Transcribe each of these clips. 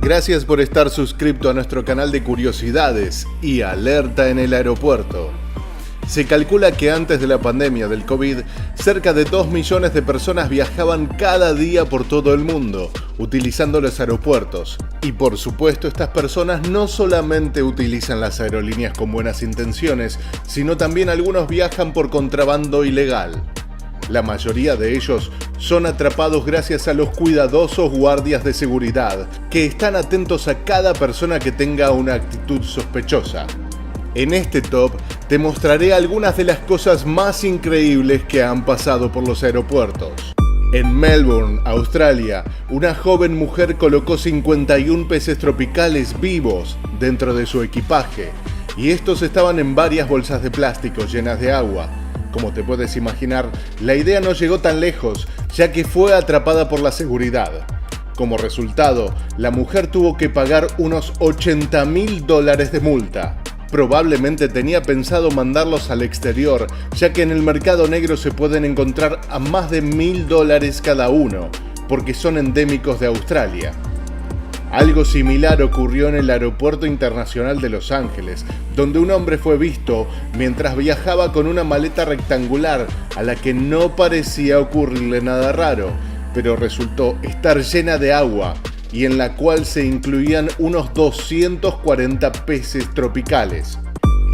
Gracias por estar suscrito a nuestro canal de curiosidades y alerta en el aeropuerto. Se calcula que antes de la pandemia del COVID, cerca de 2 millones de personas viajaban cada día por todo el mundo, utilizando los aeropuertos. Y por supuesto, estas personas no solamente utilizan las aerolíneas con buenas intenciones, sino también algunos viajan por contrabando ilegal. La mayoría de ellos son atrapados gracias a los cuidadosos guardias de seguridad, que están atentos a cada persona que tenga una actitud sospechosa. En este top te mostraré algunas de las cosas más increíbles que han pasado por los aeropuertos. En Melbourne, Australia, una joven mujer colocó 51 peces tropicales vivos dentro de su equipaje, y estos estaban en varias bolsas de plástico llenas de agua. Como te puedes imaginar, la idea no llegó tan lejos, ya que fue atrapada por la seguridad. Como resultado, la mujer tuvo que pagar unos $80.000 de multa. Probablemente tenía pensado mandarlos al exterior, ya que en el mercado negro se pueden encontrar a más de $1.000 cada uno, porque son endémicos de Australia. Algo similar ocurrió en el Aeropuerto Internacional de Los Ángeles, donde un hombre fue visto mientras viajaba con una maleta rectangular a la que no parecía ocurrirle nada raro, pero resultó estar llena de agua y en la cual se incluían unos 240 peces tropicales.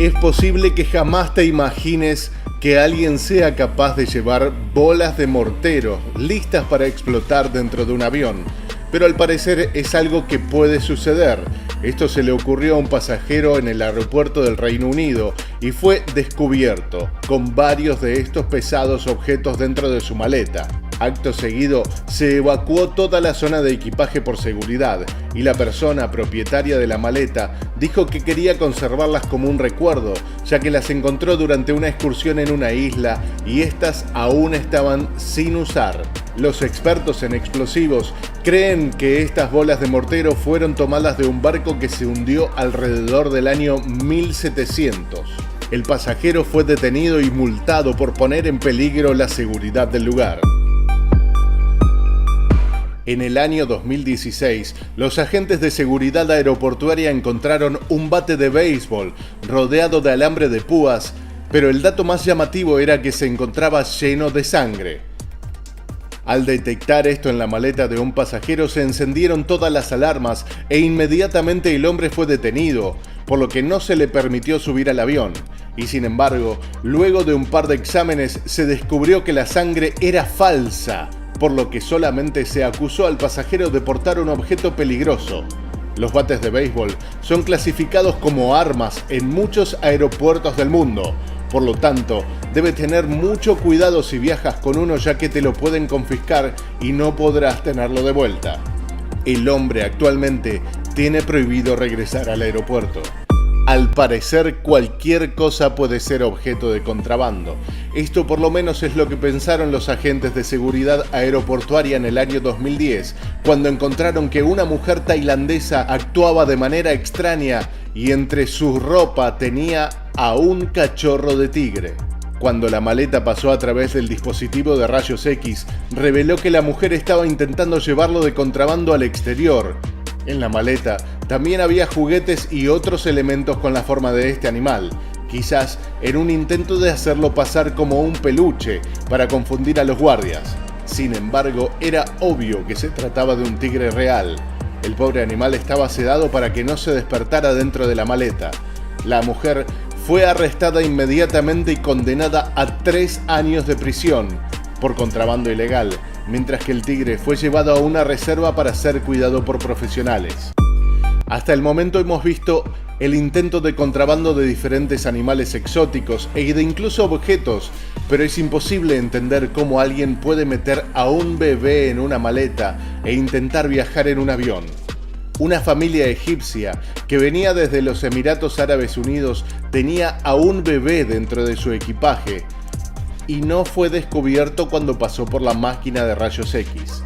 Es posible que jamás te imagines que alguien sea capaz de llevar bolas de mortero listas para explotar dentro de un avión, pero al parecer es algo que puede suceder. Esto se le ocurrió a un pasajero en el aeropuerto del Reino Unido y fue descubierto con varios de estos pesados objetos dentro de su maleta. Acto seguido, se evacuó toda la zona de equipaje por seguridad y la persona propietaria de la maleta dijo que quería conservarlas como un recuerdo, ya que las encontró durante una excursión en una isla y estas aún estaban sin usar. Los expertos en explosivos creen que estas bolas de mortero fueron tomadas de un barco que se hundió alrededor del año 1700. El pasajero fue detenido y multado por poner en peligro la seguridad del lugar. En el año 2016, los agentes de seguridad aeroportuaria encontraron un bate de béisbol rodeado de alambre de púas, pero el dato más llamativo era que se encontraba lleno de sangre. Al detectar esto en la maleta de un pasajero, se encendieron todas las alarmas e inmediatamente el hombre fue detenido, por lo que no se le permitió subir al avión. Y sin embargo, luego de un par de exámenes, se descubrió que la sangre era falsa, por lo que solamente se acusó al pasajero de portar un objeto peligroso. Los bates de béisbol son clasificados como armas en muchos aeropuertos del mundo. Por lo tanto, debes tener mucho cuidado si viajas con uno, ya que te lo pueden confiscar y no podrás tenerlo de vuelta. El hombre actualmente tiene prohibido regresar al aeropuerto. Al parecer, cualquier cosa puede ser objeto de contrabando. Esto por lo menos es lo que pensaron los agentes de seguridad aeroportuaria en el año 2010, cuando encontraron que una mujer tailandesa actuaba de manera extraña y entre su ropa tenía a un cachorro de tigre. Cuando la maleta pasó a través del dispositivo de rayos X, reveló que la mujer estaba intentando llevarlo de contrabando al exterior. En la maleta también había juguetes y otros elementos con la forma de este animal, quizás en un intento de hacerlo pasar como un peluche para confundir a los guardias. Sin embargo, era obvio que se trataba de un tigre real. El pobre animal estaba sedado para que no se despertara dentro de la maleta. La mujer fue arrestada inmediatamente y condenada a 3 años de prisión por contrabando ilegal, mientras que el tigre fue llevado a una reserva para ser cuidado por profesionales. Hasta el momento hemos visto el intento de contrabando de diferentes animales exóticos e de incluso objetos, pero es imposible entender cómo alguien puede meter a un bebé en una maleta e intentar viajar en un avión. Una familia egipcia que venía desde los Emiratos Árabes Unidos tenía a un bebé dentro de su equipaje y no fue descubierto cuando pasó por la máquina de rayos X.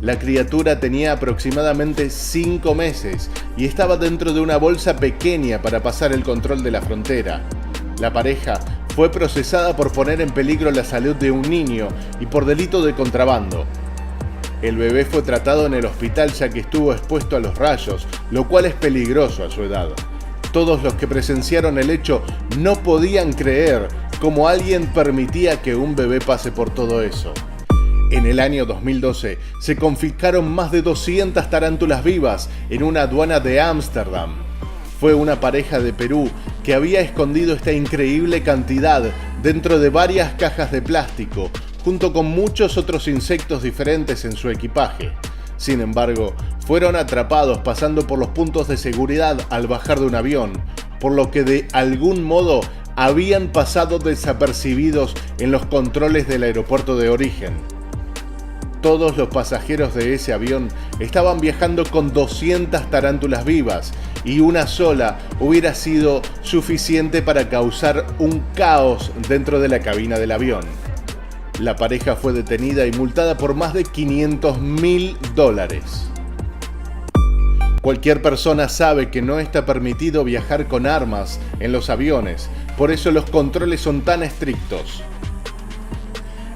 La criatura tenía aproximadamente 5 meses y estaba dentro de una bolsa pequeña para pasar el control de la frontera. La pareja fue procesada por poner en peligro la salud de un niño y por delito de contrabando. El bebé fue tratado en el hospital ya que estuvo expuesto a los rayos, lo cual es peligroso a su edad. Todos los que presenciaron el hecho no podían creer cómo alguien permitía que un bebé pase por todo eso. En el año 2012 se confiscaron más de 200 tarántulas vivas en una aduana de Ámsterdam. Fue una pareja de Perú que había escondido esta increíble cantidad dentro de varias cajas de plástico, junto con muchos otros insectos diferentes en su equipaje. Sin embargo, fueron atrapados pasando por los puntos de seguridad al bajar de un avión, por lo que de algún modo habían pasado desapercibidos en los controles del aeropuerto de origen. Todos los pasajeros de ese avión estaban viajando con 200 tarántulas vivas y una sola hubiera sido suficiente para causar un caos dentro de la cabina del avión. La pareja fue detenida y multada por más de $500.000. Cualquier persona sabe que no está permitido viajar con armas en los aviones, por eso los controles son tan estrictos.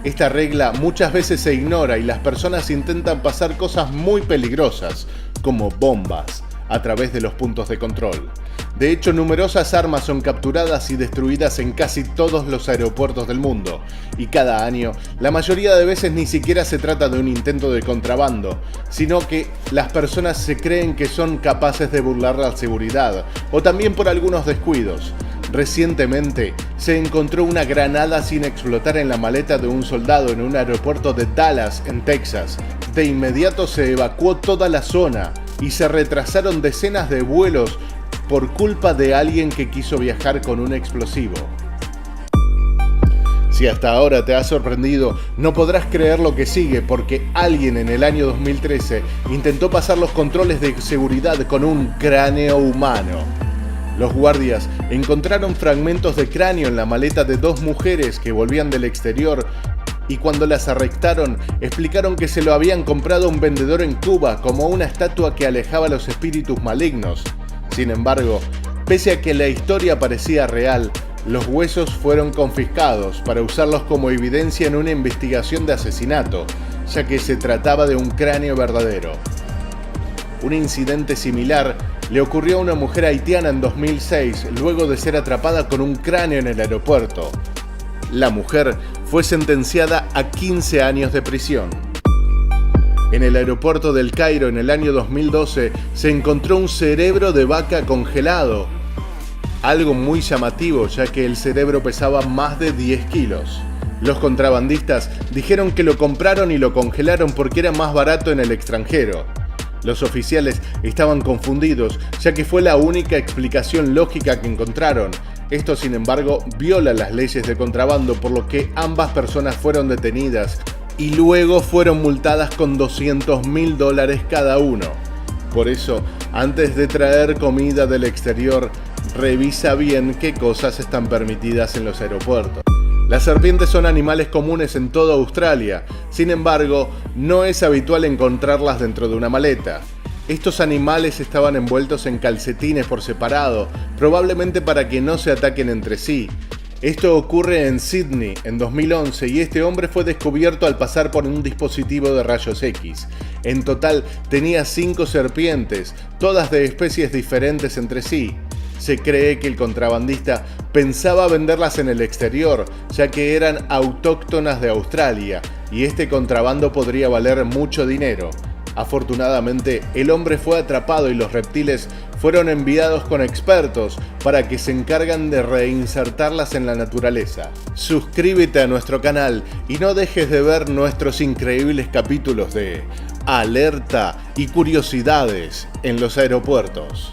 Esta regla muchas veces se ignora y las personas intentan pasar cosas muy peligrosas, como bombas, a través de los puntos de control. De hecho, numerosas armas son capturadas y destruidas en casi todos los aeropuertos del mundo, y cada año, la mayoría de veces ni siquiera se trata de un intento de contrabando, sino que las personas se creen que son capaces de burlar la seguridad, o también por algunos descuidos. Recientemente, se encontró una granada sin explotar en la maleta de un soldado en un aeropuerto de Dallas, en Texas. De inmediato se evacuó toda la zona y se retrasaron decenas de vuelos por culpa de alguien que quiso viajar con un explosivo. Si hasta ahora te ha sorprendido, no podrás creer lo que sigue porque alguien en el año 2013 intentó pasar los controles de seguridad con un cráneo humano. Los guardias encontraron fragmentos de cráneo en la maleta de dos mujeres que volvían del exterior y cuando las arrestaron explicaron que se lo habían comprado a un vendedor en Cuba como una estatua que alejaba a los espíritus malignos. Sin embargo, pese a que la historia parecía real, los huesos fueron confiscados para usarlos como evidencia en una investigación de asesinato, ya que se trataba de un cráneo verdadero. Un incidente similar le ocurrió a una mujer haitiana en 2006, luego de ser atrapada con un cráneo en el aeropuerto. La mujer fue sentenciada a 15 años de prisión. En el aeropuerto del Cairo en el año 2012 se encontró un cerebro de vaca congelado. Algo muy llamativo, ya que el cerebro pesaba más de 10 kilos. Los contrabandistas dijeron que lo compraron y lo congelaron porque era más barato en el extranjero. Los oficiales estaban confundidos, ya que fue la única explicación lógica que encontraron. Esto, sin embargo, viola las leyes de contrabando, por lo que ambas personas fueron detenidas y luego fueron multadas con $200.000 cada uno. Por eso, antes de traer comida del exterior, revisa bien qué cosas están permitidas en los aeropuertos. Las serpientes son animales comunes en toda Australia, sin embargo, no es habitual encontrarlas dentro de una maleta. Estos animales estaban envueltos en calcetines por separado, probablemente para que no se ataquen entre sí. Esto ocurre en Sydney en 2011 y este hombre fue descubierto al pasar por un dispositivo de rayos X. En total tenía 5 serpientes, todas de especies diferentes entre sí. Se cree que el contrabandista pensaba venderlas en el exterior, ya que eran autóctonas de Australia, y este contrabando podría valer mucho dinero. Afortunadamente, el hombre fue atrapado y los reptiles fueron enviados con expertos para que se encargan de reinsertarlas en la naturaleza. Suscríbete a nuestro canal y no dejes de ver nuestros increíbles capítulos de Alerta y Curiosidades en los aeropuertos.